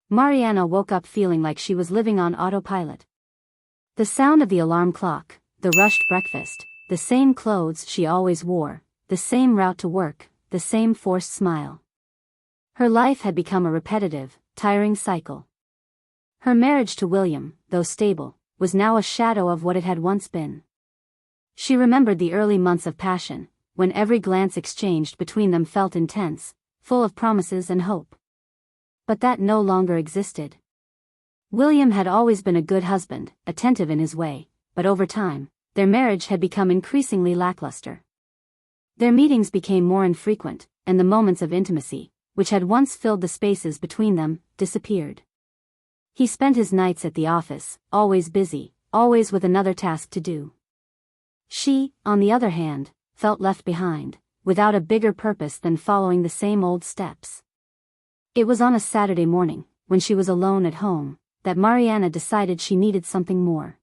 Mariana woke up feeling like she was living on autopilot. The sound of the alarm clock, the rushed breakfast, the same clothes she always wore, the same route to work, the same forced smile. Her life had become a repetitive, tiring cycle. Her marriage to William, though stable, was now a shadow of what it had once been. She remembered the early months of passion, when every glance exchanged between them felt intense, full of promises and hope. But that no longer existed. William had always been a good husband, attentive in his way, but over time, their marriage had become increasingly lackluster. Their meetings became more infrequent, and the moments of intimacy, which had once filled the spaces between them, disappeared. He spent his nights at the office, always busy, always with another task to do. She, on the other hand, felt left behind, without a bigger purpose than following the same old steps. It was on a Saturday morning, when she was alone at home, that Mariana decided she needed something more.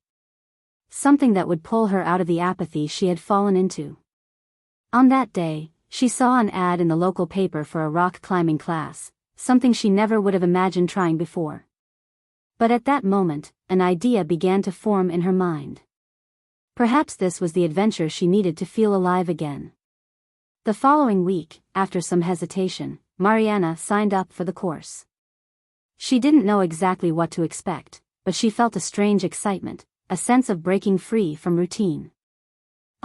Something that would pull her out of the apathy she had fallen into. On that day, she saw an ad in the local paper for a rock climbing class, something she never would have imagined trying before. But at that moment, an idea began to form in her mind. Perhaps this was the adventure she needed to feel alive again. The following week, after some hesitation, Mariana signed up for the course. She didn't know exactly what to expect, but she felt a strange excitement, a sense of breaking free from routine.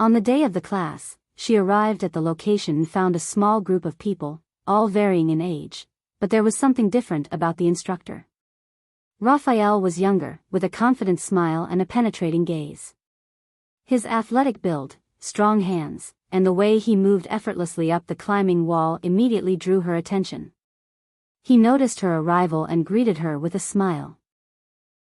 On the day of the class, she arrived at the location and found a small group of people, all varying in age, but there was something different about the instructor. Raphael was younger, with a confident smile and a penetrating gaze. His athletic build, strong hands, and the way he moved effortlessly up the climbing wall immediately drew her attention. He noticed her arrival and greeted her with a smile.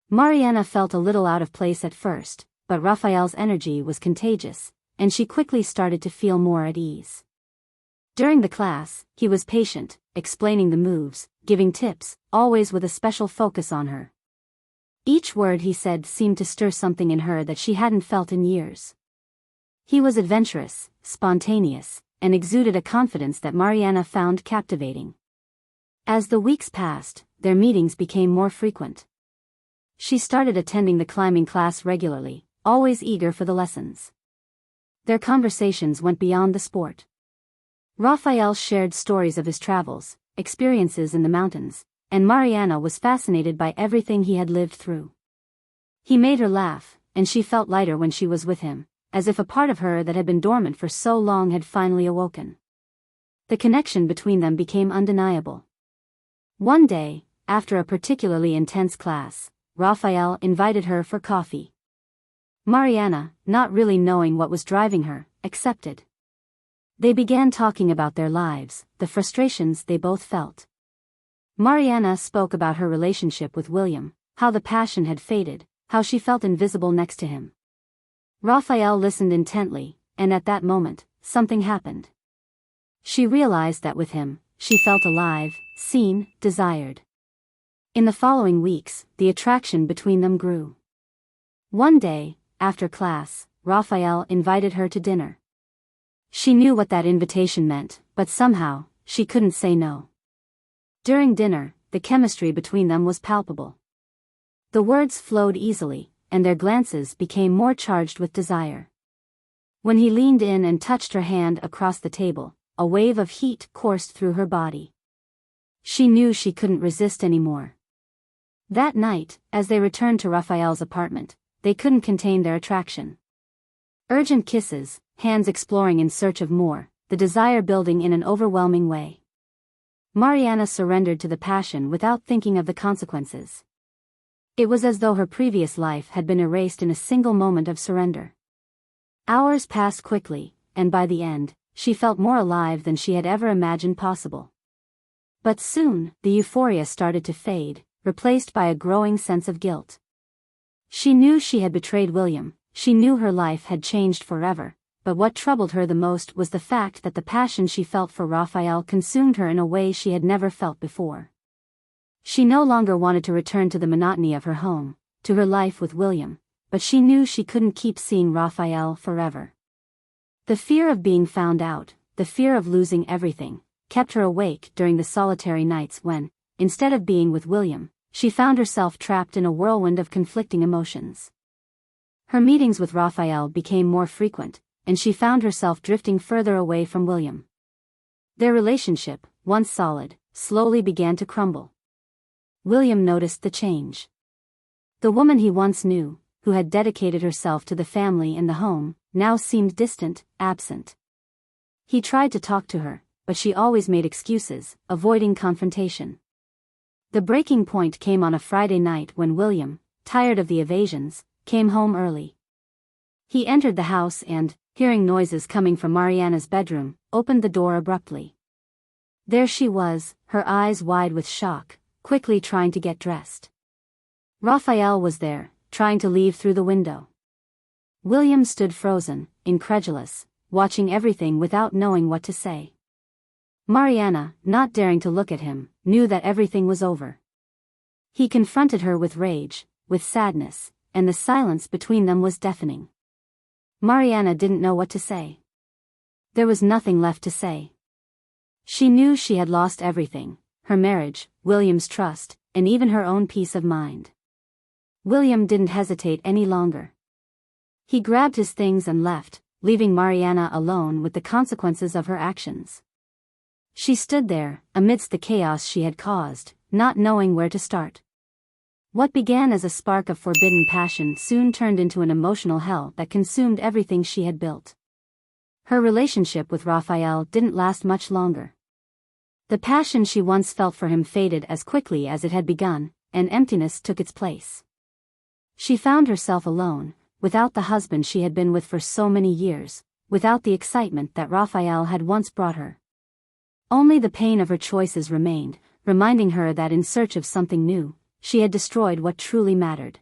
Mariana felt a little out of place at first, but Raphael's energy was contagious, and she quickly started to feel more at ease. During the class, he was patient, explaining the moves, giving tips, always with a special focus on her. Each word he said seemed to stir something in her that she hadn't felt in years. He was adventurous, spontaneous, and exuded a confidence that Mariana found captivating. As the weeks passed, their meetings became more frequent. She started attending the climbing class regularly, always eager for the lessons. Their conversations went beyond the sport. Raphael shared stories of his travels, experiences in the mountains, and Mariana was fascinated by everything he had lived through. He made her laugh, and she felt lighter when she was with him, as if a part of her that had been dormant for so long had finally awoken. The connection between them became undeniable. One day, after a particularly intense class, Raphael invited her for coffee. Mariana, not really knowing what was driving her, accepted. They began talking about their lives, the frustrations they both felt. Mariana spoke about her relationship with William, how the passion had faded, how she felt invisible next to him. Raphael listened intently, and at that moment, something happened. She realized that with him, she felt alive, seen, desired. In the following weeks, the attraction between them grew. One day, after class, Raphael invited her to dinner. She knew what that invitation meant, but somehow, she couldn't say no. During dinner, the chemistry between them was palpable. The words flowed easily, and their glances became more charged with desire. When he leaned in and touched her hand across the table, a wave of heat coursed through her body. She knew she couldn't resist anymore. That night, as they returned to Raphael's apartment, they couldn't contain their attraction. Urgent kisses, hands exploring in search of more, the desire building in an overwhelming way. Mariana surrendered to the passion without thinking of the consequences. It was as though her previous life had been erased in a single moment of surrender. Hours passed quickly, and by the end, she felt more alive than she had ever imagined possible. But soon, the euphoria started to fade, replaced by a growing sense of guilt. She knew she had betrayed William, she knew her life had changed forever, but what troubled her the most was the fact that the passion she felt for Raphael consumed her in a way she had never felt before. She no longer wanted to return to the monotony of her home, to her life with William, but she knew she couldn't keep seeing Raphael forever. The fear of being found out, the fear of losing everything, kept her awake during the solitary nights when, instead of being with William, she found herself trapped in a whirlwind of conflicting emotions. Her meetings with Raphael became more frequent, and she found herself drifting further away from William. Their relationship, once solid, slowly began to crumble. William noticed the change. The woman he once knew, who had dedicated herself to the family and the home, now seemed distant, absent. He tried to talk to her, but she always made excuses, avoiding confrontation. The breaking point came on a Friday night when William, tired of the evasions, came home early. He entered the house and, hearing noises coming from Mariana's bedroom, opened the door abruptly. There she was, her eyes wide with shock, quickly trying to get dressed. Raphael was there, trying to leave through the window. William stood frozen, incredulous, watching everything without knowing what to say. Mariana, not daring to look at him, knew that everything was over. He confronted her with rage, with sadness, and the silence between them was deafening. Mariana didn't know what to say. There was nothing left to say. She knew she had lost everything, her marriage, William's trust, and even her own peace of mind. William didn't hesitate any longer. He grabbed his things and left, leaving Mariana alone with the consequences of her actions. She stood there, amidst the chaos she had caused, not knowing where to start. What began as a spark of forbidden passion soon turned into an emotional hell that consumed everything she had built. Her relationship with Raphael didn't last much longer. The passion she once felt for him faded as quickly as it had begun, and emptiness took its place. She found herself alone, without the husband she had been with for so many years, without the excitement that Raphael had once brought her. Only the pain of her choices remained, reminding her that in search of something new, she had destroyed what truly mattered.